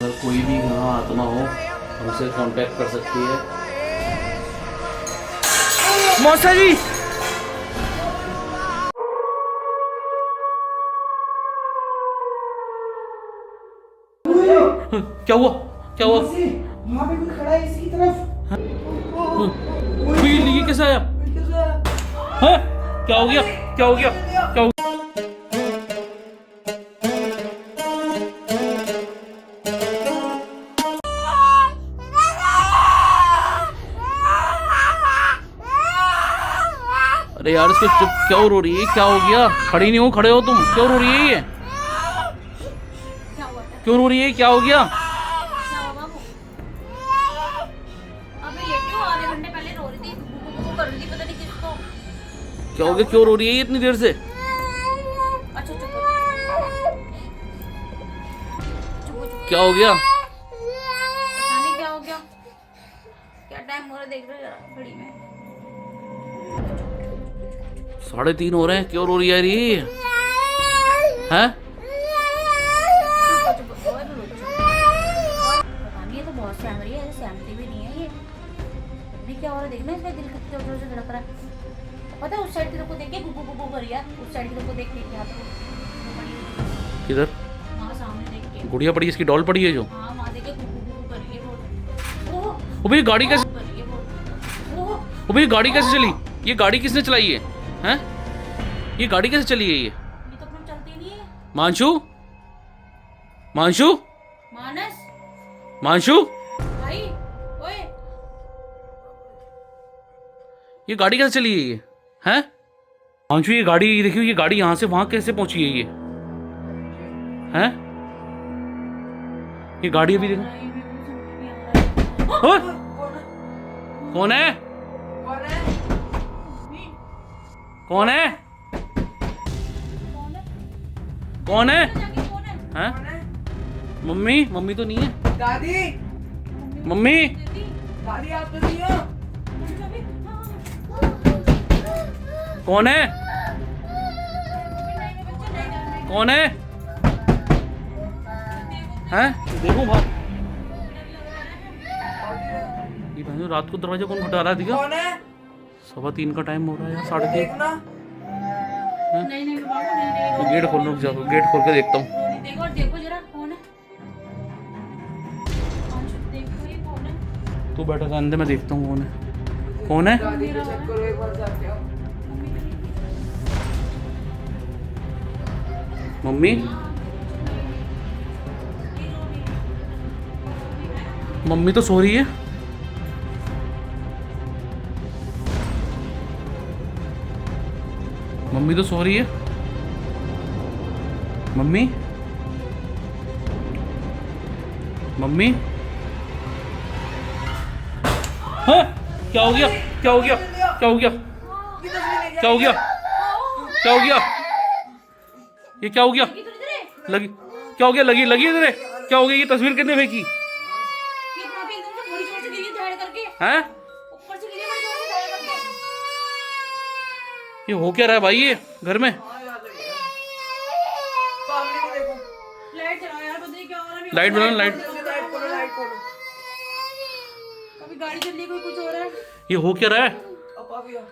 अगर कोई भी यहाँ आत्मा हो हमसे कांटेक्ट कर सकती है। मौसा जी, क्या हुआ? क्या हुआ? वहाँ पे कोई खड़ा है इसकी तरफ। ये कैसा आया? हाँ? क्या हो गया? क्या हो गया? क्या हो गया? अरे यार इसको चुप क्यों रो रही है? क्या हो गया? खड़ी नहीं हो, खड़े हो तुम, क्यों रो रही है ये? क्यों रो रही है? क्या हो गया? क्या हो गया? क्यों रो रही है ये इतनी देर से? क्या हो गया? पता नहीं क्या हो गया। क्या टाइम हो रहा है देख रहे हो घड़ी में? 3:30 हो रहे हैं, क्यों रो रही है यार ये? हैं? पता नहीं, ये तो बहुत सहम रही है, सहमती भी नहीं है ये। पता नहीं क्या हो रहा है, देखना इसका दिल कितने जोर से धड़क रहा है। पता है उस साइड की तरफ को देख के गुगु गुगु कर यार, उस साइड की तरफ को देख के क्या तो किधर? वहाँ सामने देख के। गुड़िया पड़ी, इसकी डॉल पड़ी है जो। हाँ वहाँ देख के गुगु गुगु कर रही है वो। ओह ओ भाई गाड़ी कैसे? कर रही है वो। ओह ओ भाई गाड़ी कैसे चली? ये गाड़ी किसने चलाई है? हैं? ये गाड़ी कैसे चली है ये? ये तो अपना चलती नहीं है। मांशु? मांशु? मानस मांशु? भाई ओए ये गाड़ी कैसे चली है ये? हैं? मांशु ये गाड़ी देखियो, ये गाड़ी यहाँ से वहां कैसे पहुंची है ये? हैं? ये गाड़ी अभी देखो। भाई मेरे को समझ नहीं आ रहा है। ओए! कौन है? कौन है? कौन है? हैं? मम्मी? मम्मी तो नहीं है। दादी, मम्मी? दादी आप तो नहीं हो। कौन है? कौन है? हैं? देखो बाहर। ये बहनों रात को दरवाजा कौन खटखटा रहा है? दिखा? कौन है? 3:15 का टाइम हो रहा है यार, 3:30। देखना। नहीं बाबू नहीं तो गेट खोल लो, जाओ गेट खोल के देखता हूँ। देखो देखो जरा कौन है। देखो ये कौन है। तू बैठा था अंदर, मैं देखता हूँ कौन है। कौन है? दादी को चेक करो एक बार जाके आओ। मम्मी? मम्मी तो सो रही है। मम्मी तो सो रही है। मम्मी? मम्मी? हाँ? क्या हो गया? क्या हो गया? क्या हो गया? क्या हो गया? क्या हो गया? ये क्या हो गया? लगी? क्या हो गया? लगी लगी इधर है? क्या हो गया? ये तस्वीर कितने फेंकी? ये वहाँ पे एकदम से बड़ी जोर से गिरी धड़ करके, हैं? ऊपर से गिरी बड़ी जोर से धड़ करके। ये हो क्या रहा है भाई ये घर में? फैमिली को देखो। लाइट चलाओ यार, पता नहीं क्या हो रहा है। लाइट बना, लाइट। लाइट खोलो, लाइट खोलो। कभी गाड़ी चल रही है, कोई कुछ हो रहा है। ये हो क्या रहा है? अब आ गया।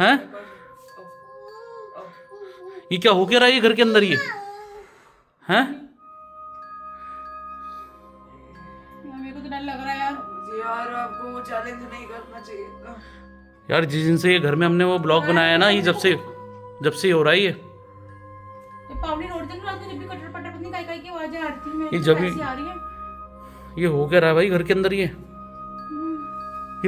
हैं? ये क्या हो क्या रहा है ये घर के अंदर ये? हैं? यार मेरे को तो डर लग रहा है यार। जी यार आपको वो चैलेंज नहीं करना चाहिए था। यार जिस दिन से ये घर में हमने वो ब्लॉग बनाया है ना, ये जब से ये हो रहा है ये। ये पावनी रोड देख रात को जब भी कटर पटर पत्नी काई की आवाजें आ रही है, ये जब भी- ऐसी आ रही है। ये हो क्या रहा है भाई घर के अंदर ये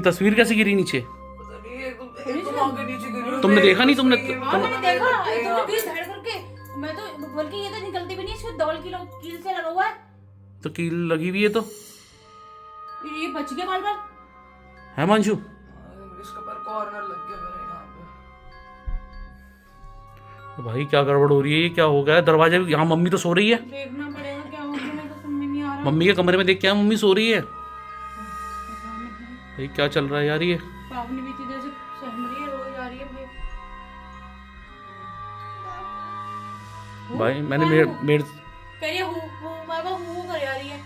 तस्वीर कैसे गिरी नीचे? पता नहीं एकदम आगे नीचे गिरी। तुमने देखा नहीं? तुमने हाँ मैंने देखा एकदम से गिरी धड़ करके। मैं तो बल्कि ये तो निकलती भी नहीं, इसको डबल कील से लगा हुआ है। तो कील लगी हुई है तो ये बच गया बाल बाल। है मांशु? इसके ऊपर कॉर्नर लग गया मेरे यहाँ पे। तो भाई क्या गड़बड़ हो रही है? ये क्या हो गया? दरवाजे यहाँ मम्मी तो सो रही है। देखना पड़ेगा क्या हो गया, मेरे को समझ में नहीं आ रहा। मम्मी के कमरे में देख क्या मम्मी सो रही है? भाई क्या चल रहा है यार ये? पावनी भी इधर से सहम रही है, रोज आ रही है भाई। भाई मैंने मेरे करिए हु बाबा हु कर आ रही है।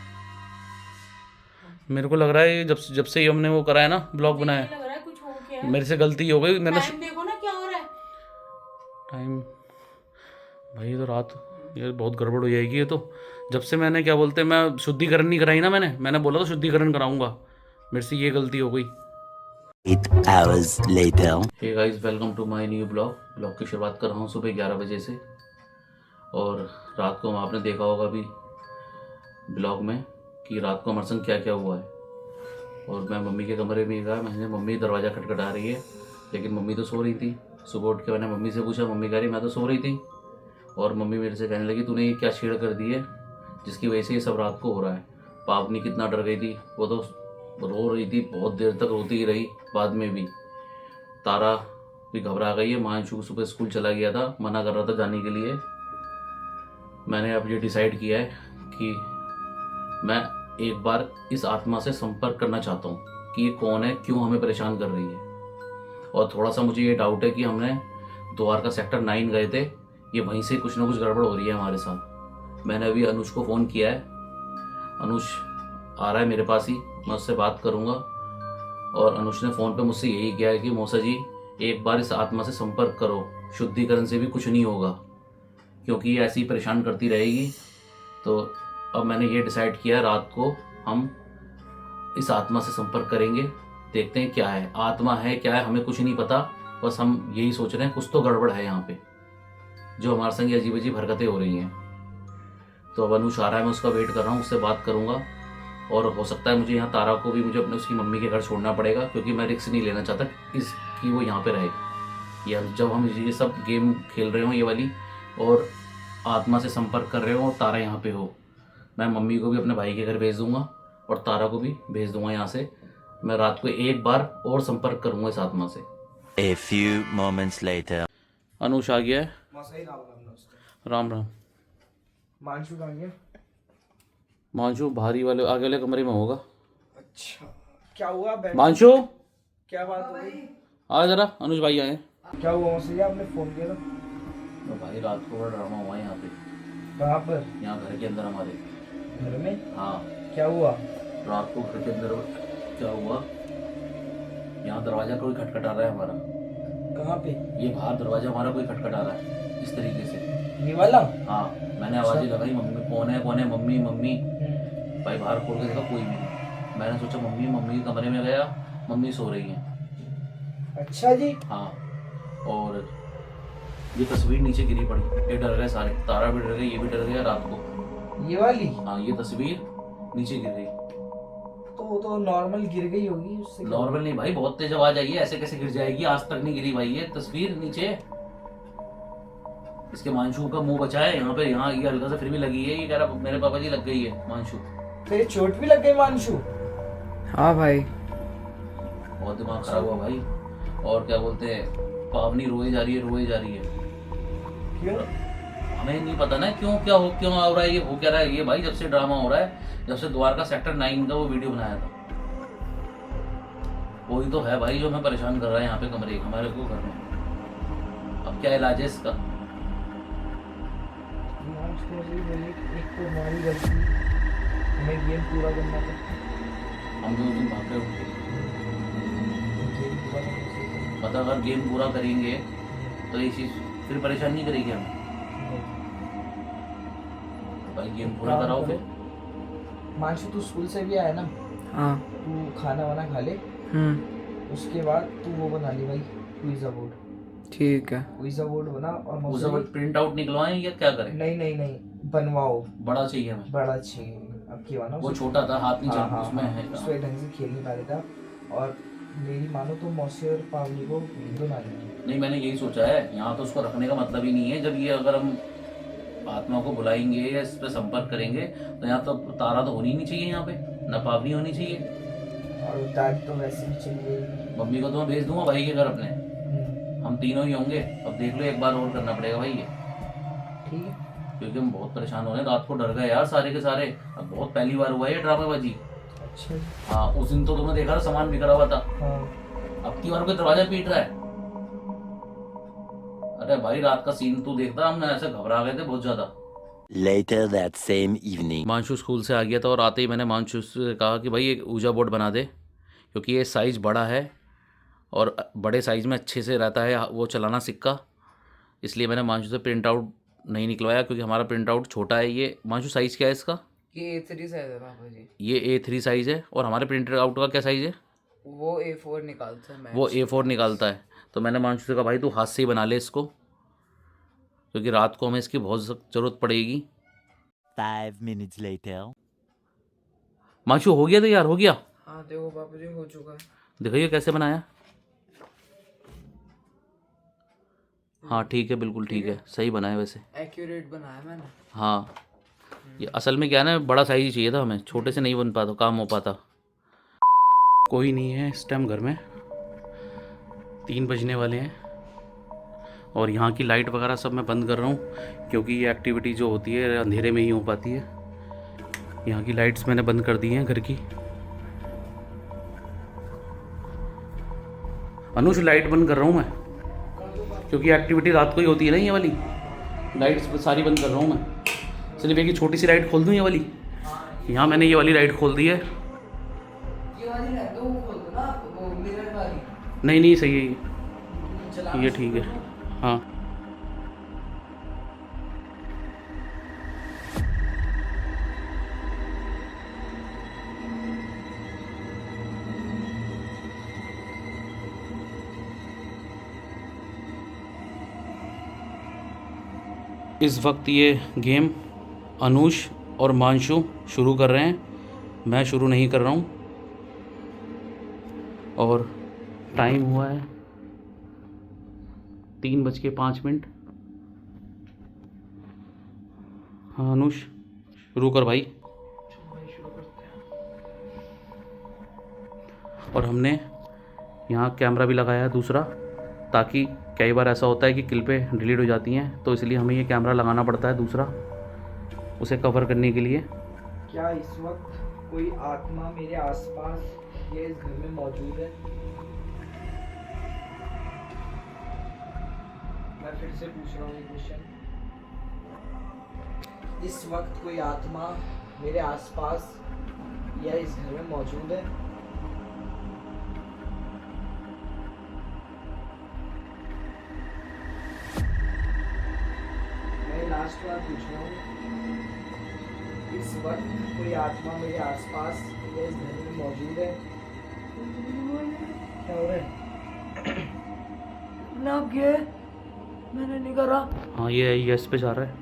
मेरे को लग रहा है ये जब से ये हमने वो करा है ना, ब्लॉग बनाया, लग रहा है कुछ हो गया है। मेरे से गलती हो गई। मैंने टाइम देखो ना क्या हो रहा है। टाइम भाई, ये तो रात, ये बहुत गड़बड़ हो जाएगी ये तो। जब से मैंने क्या बोलते हैं, मैं शुद्धिकरण नहीं कराई ना, मैंने बोला था शुद्धिकरण कराऊंगा, मेरे से ये गलती हो गई। 8 hours later. Hey guys, welcome to my new blog की शुरुआत कर रहा हूँ सुबह 11 बजे से। और रात को आपने देखा होगा अभी ब्लॉग में कि रात को हमारे संग क्या क्या हुआ है। और मैं मम्मी के कमरे में गया, मैंने मम्मी दरवाज़ा खटखटा रही है, लेकिन मम्मी तो सो रही थी। सुबह उठ के मैंने मम्मी से पूछा, मम्मी कह रही मैं तो सो रही थी। और मम्मी मेरे से कहने लगी तूने ये क्या छेड़ कर दी है जिसकी वजह से ये सब रात को हो रहा है। पावनी कितना डर गई थी, वो तो रो रही थी, बहुत देर तक रोती ही रही। बाद में भी तारा भी घबरा गई है। मानशु सुबह स्कूल चला गया था, मना कर रहा था जाने के लिए। मैंने अब ये डिसाइड किया है कि मैं एक बार इस आत्मा से संपर्क करना चाहता हूँ कि ये कौन है, क्यों हमें परेशान कर रही है। और थोड़ा सा मुझे ये डाउट है कि हमने द्वारका सेक्टर 9 गए थे, ये वहीं से कुछ ना कुछ गड़बड़ हो रही है हमारे साथ। मैंने अभी अनुज को फ़ोन किया है, अनुज आ रहा है मेरे पास ही, मैं उससे बात करूँगा। और अनुज ने फ़ोन पे मुझसे यही किया है कि मौसा जी एक बार इस आत्मा से संपर्क करो, शुद्धिकरण से भी कुछ नहीं होगा, क्योंकि ये ऐसी ही परेशान करती रहेगी। तो अब मैंने ये डिसाइड किया है, रात को हम इस आत्मा से संपर्क करेंगे, देखते हैं क्या है, आत्मा है क्या है हमें कुछ नहीं पता। बस हम यही सोच रहे हैं कुछ तो गड़बड़ है यहाँ पे, जो हमारे संग अजीब अजीब हरकतें हो रही हैं। तो अब अनुज आ रहा है, मैं उसका वेट कर रहा हूँ, उससे बात करूँगा। और हो सकता है मुझे यहाँ तारा को भी मुझे अपने उसकी मम्मी के घर छोड़ना पड़ेगा, क्योंकि मैं रिस्क नहीं लेना चाहता कि वो यहाँ पे रहे। या जब हम ये सब गेम खेल रहे हो ये वाली, और आत्मा से संपर्क कर रहे हो और तारा यहाँ पे हो, मैं मम्मी को भी अपने भाई के घर भेज दूँगा और तारा को भी भेज दूँगा यहाँ से। मैं रात को एक बार और संपर्क करूँगा इस आत्मा से। A few moments later. अनुज आ गया है। मसाई राम राम नमस्ते। राम राम। मानशु कहाँ गया? मानशु बाहरी वाले आगे वाले कमरे में होगा। अच्छा, क्या हुआ? बैठ। मानशु क्या बात हो गई? आ जरा, अनुज भाई आए। क्या हुआ मसाई, आपने फोन किया था? तो भाई रात को बड़ा ड्रामा हुआ है यहाँ पे। कहाँ पर? यहाँ घर के अंदर हमारे। घर में? हाँ, क्या हुआ? रात को घर के अंदर क्या हुआ, यहाँ दरवाजा कोई खटखटा रहा है हमारा। कहाँ पे? ये बाहर दरवाजा हमारा कोई खटखटा रहा है इस तरीके से। ये वाला? हाँ, मैंने आवाज़ें लगाई, मम्मी कौन है मम्मी मम्मी। भाई बाहर खोल के देखा कोई नहीं। मैंने सोचा मम्मी के कमरे में गया, मम्मी सो रही है। अच्छा जी। हाँ, और ये तस्वीर नीचे गिरी पड़ी, ये डर गए सारे, तारा भी डर गई, ये भी डर गया रात को। ये वाली? हाँ, ये तस्वीर नीचे गिर गई। तो वो तो नॉर्मल गिर गई होगी उससे। नॉर्मल नहीं भाई, बहुत तेज आवाज आई है, ऐसे कैसे गिर जाएगी, आज तक नहीं गिरी भाई ये तस्वीर नीचे। इसके मानशु का मुंह बचा है यहाँ पे, यहाँ ये हल्का सा फिर भी लगी है, ये कह रहा मेरे पापा जी लग गई है मानशु। तेरे चोट भी लग गई मानशु? हाँ भाई, बहुत दिमाग खराब हुआ भाई। और क्या बोलते हैं, पावनी रोए जा रही है। क्यों? हमें नहीं पता ना क्यों हो रहा है ये, हो क्या रहा है ये भाई। जब से ड्रामा हो रहा है, जब से द्वारका सेक्टर 9 का वो वीडियो बनाया था, वही तो है भाई जो हमें परेशान कर रहा है यहाँ पे कमरे हमारे को घर में। अब क्या इलाज है इसका? एक तो हमारी गलती, हमें गेम पूरा करना था। हम दोनों दिन भाग रहे होंगे, मतलब अगर गेम पूरा करेंगे तो ये चीज़ फिर परेशान नहीं करेगी हमें। भाई गेम पूरा कराओ फिर। मानशु तू स्कूल से भी आया ना, हाँ। तू खाना वाना खा ले, उसके बाद तू वो बना ली भाई, क्विज़ा बोर्ड। ठीक है। क्विज़ा बोर्ड बना और उसे प्रिंट आउट निकलवाएं या क्या करें? नहीं बनवाओ। बड़ा चाहिए हमें। बड़ा चाहिए। अब क्या ना, वो छोटा था, हाथ नहीं हाँ, चल उसमें है। उसमें ढंग से खेल नहीं पा रहा था। और मेरी मानो तो मौसी और पावनी को बना ली। नहीं, मैंने यही सोचा है, यहाँ तो उसको रखने का मतलब ही नहीं है। जब ये अगर हम आत्मा को बुलाएंगे या इस पर संपर्क करेंगे तो यहाँ तो तारा तो होनी नहीं चाहिए, यहाँ पे ना पावनी होनी चाहिए। और दादी तो वैसे भी चली गई। मम्मी को तो मैं भेज दूंगा भाई के घर अपने, हम तीनों ही होंगे। अब देख लो, एक बार और करना पड़ेगा भाई ये, ठीक है? क्योंकि हम बहुत परेशान हो रहे हैं। रात को डर गए यार सारे के सारे। अब बहुत पहली बार हुआ है ये ड्रामेबाजी। अच्छा। हाँ, उस दिन तो तुमने देखा था सामान बिखरा हुआ था। हाँ। अब की बार कोई दरवाजा पीट रहा है। अरे भाई रात का सीन तू देखता, हम ऐसे घबरा गए थे बहुत ज्यादा। Later that same evening. Manshu school से आ गया था और आते ही मैंने मांशु से कहा कि भाई एक ऊजा बोर्ड बना दे, क्योंकि ये साइज़ बड़ा है और बड़े साइज़ में अच्छे से रहता है वो चलाना सिक्का। इसलिए मैंने मांशु से प्रिंट आउट नहीं निकलवाया, क्योंकि हमारा प्रिंट आउट छोटा है। ये मांशु साइज़ क्या है इसका? ये A3 साइज है पापा जी। ये A3 साइज़ है। और हमारे प्रिंट आउट का क्या साइज़ है? वो A4 निकालता है। वो A4 निकालता है। तो मैंने मांशु से कहा भाई तू हाथ से ही बना ले इसको, क्योंकि रात को हमें इसकी बहुत ज़रूरत पड़ेगी। 5 minutes later. मांशु हो गया तैयार? हो गया? हाँ देखो पापा जी हो चुका है। दिखाइए कैसे बनाया। हाँ ठीक है, बिल्कुल ठीक है, सही बनाया वैसे। एक्यूरेट बनाया मैंने। हाँ ये असल में क्या है ना, बड़ा साइज ही चाहिए था हमें, छोटे से नहीं बन पाता, काम हो पाता। कोई नहीं है इस टाइम घर में, 3 बजने वाले हैं और यहाँ की लाइट वगैरह सब मैं बंद कर रहा हूँ, क्योंकि ये एक्टिविटी जो होती है अंधेरे में ही हो पाती है। यहाँ की लाइट्स मैंने बंद कर दी हैं घर की। अनुज लाइट बंद कर रहा हूँ मैं, क्योंकि एक्टिविटी रात को ही होती है ना। ये वाली लाइट्स सारी बंद कर रहा हूँ मैं, सिर्फ एक छोटी सी लाइट खोल दूँ ये वाली। यहाँ मैंने ये वाली लाइट खोल दी है। ये वाली है तो वो खोल दो ना, वो मिरर वाली। नहीं नहीं सही है चला ये ठीक है। हाँ इस वक्त ये गेम अनुष और मांशु शुरू कर रहे हैं, मैं शुरू नहीं कर रहा हूँ। और टाइम हुआ है 3:05। हाँ अनुष शुरू कर भाई। और हमने यहाँ कैमरा भी लगाया है दूसरा, ताकि कई बार ऐसा होता है कि क्लिपें डिलीट हो जाती हैं, तो इसलिए हमें ये कैमरा लगाना पड़ता है दूसरा, उसे कवर करने के लिए। क्या इस वक्त कोई आत्मा मेरे आसपास या इस घर में मौजूद है? मैं फिर से पूछ रहा हूँ ये क्वेश्चन। इस वक्त कोई आत्मा मेरे आसपास या इस घर में मौजूद है? मैं लास्ट बार पूछ रहा हूँ, इस वक्त कोई आत्मा मेरे आसपास या इस घर में मौजूद है? क्या हो रहा है? ना क्या मैंने नहीं करा। हाँ ये यस पे जा रहा है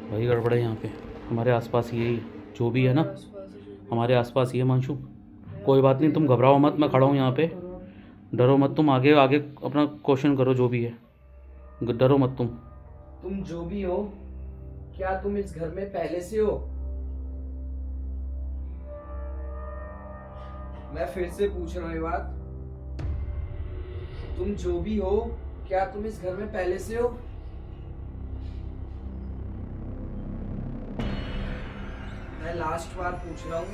भाई, गड़बड़ है यहाँ पे। हमारे आसपास ये जो भी है ना, हमारे आसपास ये मांशु। कोई बात नहीं, तुम घबराओ मत, मैं खड़ा हूँ यहाँ पे, डरो मत। तुम आगे आगे अपना क्वेश्चन करो जो भी है, डरो मत तुम। तुम जो भी हो, क्या तुम इस घर में पहले से हो? मैं फिर से पूछ रहा हूँ ये बात। तुम जो भी हो, क्या तुम इस घर में पहले से हो? मैं लास्ट बार पूछ रहा हूँ,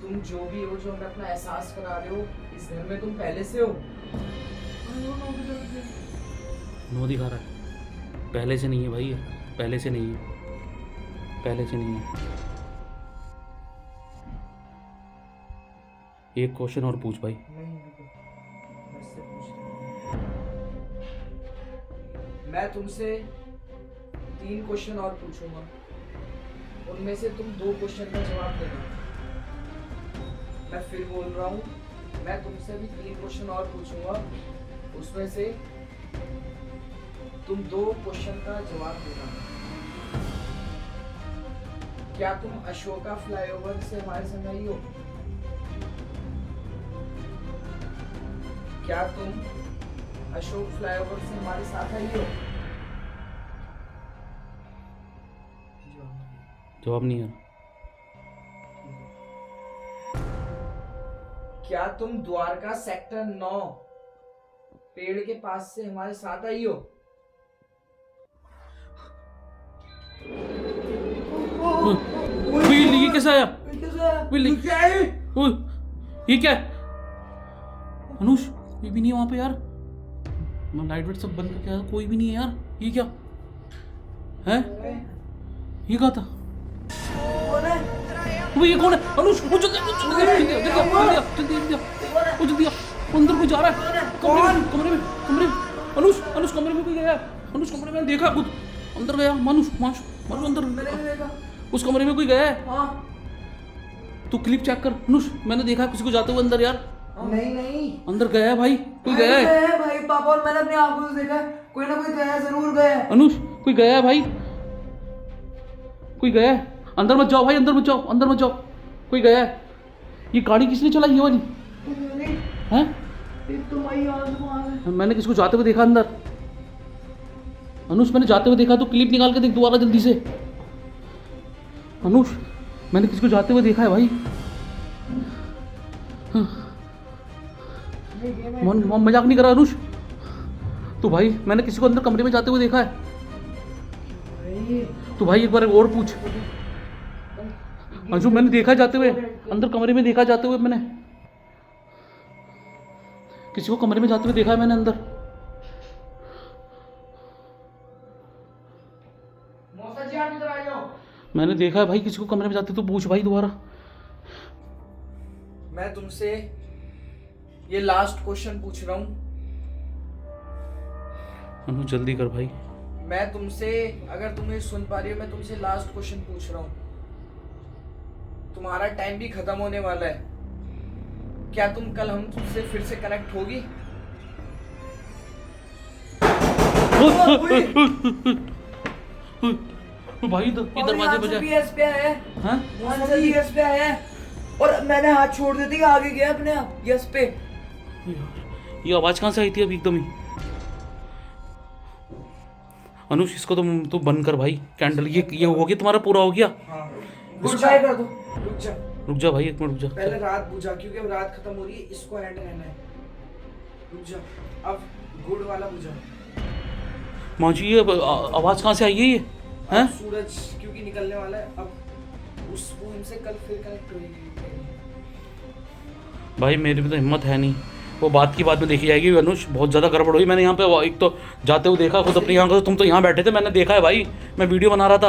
तुम जो भी हो, जो हमें अपना एहसास करा रहे हो, इस घर में तुम पहले से हो? नो दिखा रहा है। पहले से नहीं है भाई, पहले से नहीं है, पहले से नहीं है। एक क्वेश्चन और पूछ भाई। नहीं, मुझसे पूछ रहा हूं। मैं तुमसे 3 क्वेश्चन और पूछूंगा, उनमें से तुम 2 क्वेश्चन का जवाब देना। मैं फिर बोल रहा हूँ, मैं तुमसे भी 3 क्वेश्चन और पूछूंगा, उसमें से तुम 2 क्वेश्चन का जवाब देना। क्या तुम अशोका फ्लाईओवर से हमारे संग आई हो? क्या तुम अशोक फ्लाईओवर से हमारे साथ आई हो? जवाब नहीं है। क्या तुम द्वारका सेक्टर 9 पेड़ के पास से हमारे साथ आई हो? ये कैसा आया? ये क्या है? अनुष ये भी नहीं है वहां पे यार। मैं लाइट वाइट सब बंद करके आया, कोई भी नहीं है यार। ये क्या है? ये कहा था वो? ये कौन है? अनुष वो जल्दी वो जल्दी अंदर कोई जा रहा है। कमरे में अनुष कमरे में कोई गया है। अनुष कमरे में देखा खुद अंदर गया। मानुष अंदर उस कमरे में कोई गया है। तू क्लिप चेक कर अनुष, मैंने देखा किसी को जाते हुए अंदर यार। नहीं अंदर गया है भाई, कोई गया है भाई पापा, और मैंने अपनी आंखों से देखा है, कोई ना कोई गया है, जरूर गया है। अनुष, कोई गया है भाई, कोई गया है। अंदर मत जाओ भाई, अंदर मत जाओ, कोई गया है। ये गाड़ी किसने चलाई ये वाली? हैं? तुम आई वहां से। मैंने किसको जाते हुए देखा अंदर। अनुष मैंने जाते हुए देखा, तो क्लिप निकाल के देख दोबारा जल्दी से। अनुष मैंने किसको जाते हुए देखा है भाई। मजाक नहीं कर रहा अनुष तो भाई, मैंने किसी को अंदर कमरे में जाते हुए देखा है। तो भाई एक बार और पूछ अंशु, मैंने देखा जाते हुए अंदर कमरे में, देखा जाते हुए मैंने किसी को कमरे में जाते हुए देखा है मैंने अंदर। मौसा जी आप इधर आ जाओ। मैंने देखा है भाई किसी को कमरे में जाते, तो पूछ भाई दोबारा। मैं तुमसे ये लास्ट क्वेश्चन पूछ रहा हूं। अनु जल्दी कर भाई। मैं तुमसे, अगर तुम ये सुन पा रही हो, मैं तुमसे लास्ट क्वेश्चन पूछ रहा हूं। तुम्हारा टाइम भी खत्म होने वाला है। क्या तुम कल हम तुमसे फिर से कनेक्ट होगी? भाई ये दरवाजे बजा पे आया है। हाँ? वहां से यस पे आया है और मैंने हाथ छोड़ देती, आगे गया अपने आप यस पे। ये आवाज कहाँ से आई थी अभी एकदम ही? अनुष इसको तो बंद कर भाई कैंडल। ये हो गया तुम्हारा, पूरा हो गया। गुड बाय कर दो। रुक जा भाई, एक मिनट रुक जा। पहले रात बुझा, क्योंकि अब रात खत्म हो रही है, इसको एंड रहना है। रुक जा, अब गुड वाला बुझा। माँ जी ये आवाज कहाँ से आई है ये? हैं? सूरज क्योंकि निकलने वाला है, अब उसको इनसे कल फिर कनेक्ट होगी। भाई मेरी भी तो हिम्मत है नहीं, वो बात की बात में देखी जाएगी। अनुष बहुत ज़्यादा गड़बड़ हुई। मैंने यहाँ पे एक तो जाते हुए देखा खुद अपनी आंखों से, तुम तो यहाँ बैठे थे, मैंने देखा है भाई, मैं वीडियो बना रहा था,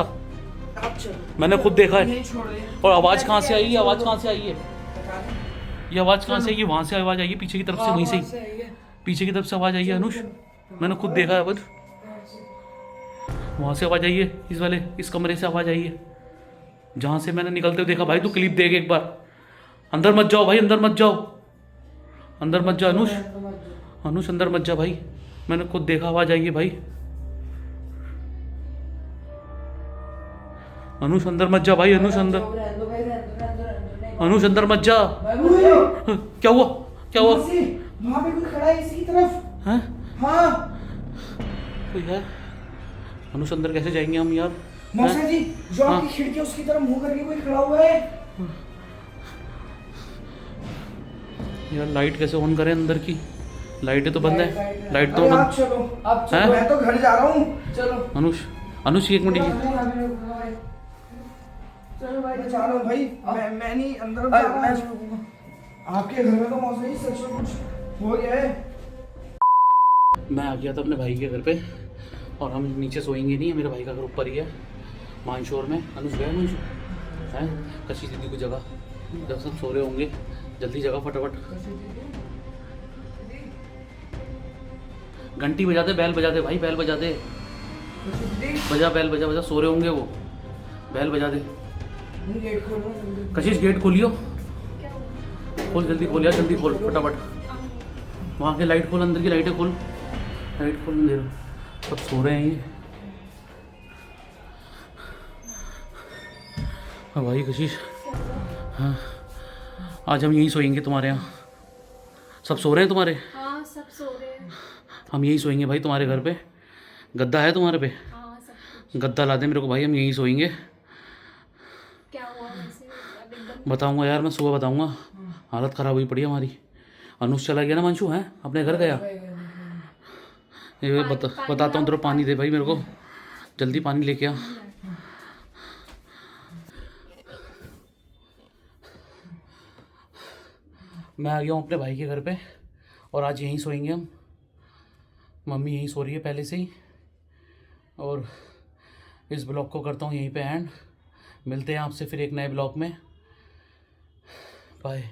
आप चलो, मैंने खुद देखा है। नहीं छोड़ रहे। और आवाज़ कहाँ से आई है? आवाज़ कहाँ से आई है? ये आवाज़ कहाँ से आई है? वहाँ से आवाज़ आई है, पीछे की तरफ से, वहीं से ही पीछे की तरफ से आवाज़ आई है अनुष, मैंने खुद देखा है। बस वहाँ से आवाज़ आई है, इस कमरे से आवाज़ आई है, जहाँ से मैंने निकलते हुए देखा। भाई तू क्लिप देख एक बार। अंदर मत जाओ भाई, अंदर मत जाओ अनुष अंदर मत जा भाई, मैंने खुद देखा आवाज़ आई है भाई। अनुष अंदर मत जा भाई, अनुष अंदर मत जा। क्या हुआ? वहाँ पे कोई खड़ा है इसी तरफ। हैं? हाँ कोई है? अनुष अंदर कैसे जाएंगे हम यार? मौसा जी, जो हाँ। आपकी खिड़की है उसकी तरफ मुंह करके कोई खड़ा हुआ है। यार लाइट कैसे ऑन करें अंदर की? लाइटें तो बंद है, लाइट तो अरे बंद। आप चलो, हैं? मैं तो घर जा रहा हूँ। चलो अनुष एक मिनट। चलो भाई, मैं जा रहा हूँ भाई। मैं नहीं अंदर जा रहा हूँ। आपके घर में तो मौसा जी सच में कुछ हो गया है। मैं आ गया था अपने भाई के घर पे, और हम नीचे सोएंगे नहीं, मेरे भाई का घर ऊपर ही है मानशोर में। अनुष गया मानशोर है कशी दीदी को जगह, जब सब सो रहे होंगे जल्दी जगह फटाफट। घंटी बजा दे, बैल बजा दे भाई, बैल बजा दे, बजा बैल बजा, सो रहे होंगे वो, बैल बजा दे। कशिश गेट खोलियो, खोल जल्दी खोल यार, जल्दी खोल फटाफट। वहाँ की लाइट खोल, अंदर की लाइटें खोल, लाइट खोल दे रहा। सब सो रहे हैं ये। हाँ भाई कशिश, हाँ आज हम यहीं सोएंगे तुम्हारे यहाँ। सब सो रहे हैं तुम्हारे? हाँ सब सो रहे हैं। हम यहीं सोएंगे भाई तुम्हारे घर पे। गद्दा है तुम्हारे पे? हाँ सब। गद्दा ला दे मेरे को भाई, हम यहीं सोएंगे। क्या हुआ वैसे? अब एकदम बताऊंगा यार, मैं सुबह बताऊंगा। हालत ख़राब हुई पड़ी है हमारी। अनुष चला गया ना मंशु, है अपने घर गया। ये बताता हूँ तेरे, पानी दे भाई मेरे को, जल्दी पानी लेके आ। मैं आ गया हूँ अपने भाई के घर पे, और आज यहीं सोएंगे हम। मम्मी यहीं सो रही है पहले से ही, और इस ब्लॉग को करता हूँ यहीं पे एंड। मिलते हैं आपसे फिर एक नए ब्लॉग में। बाय।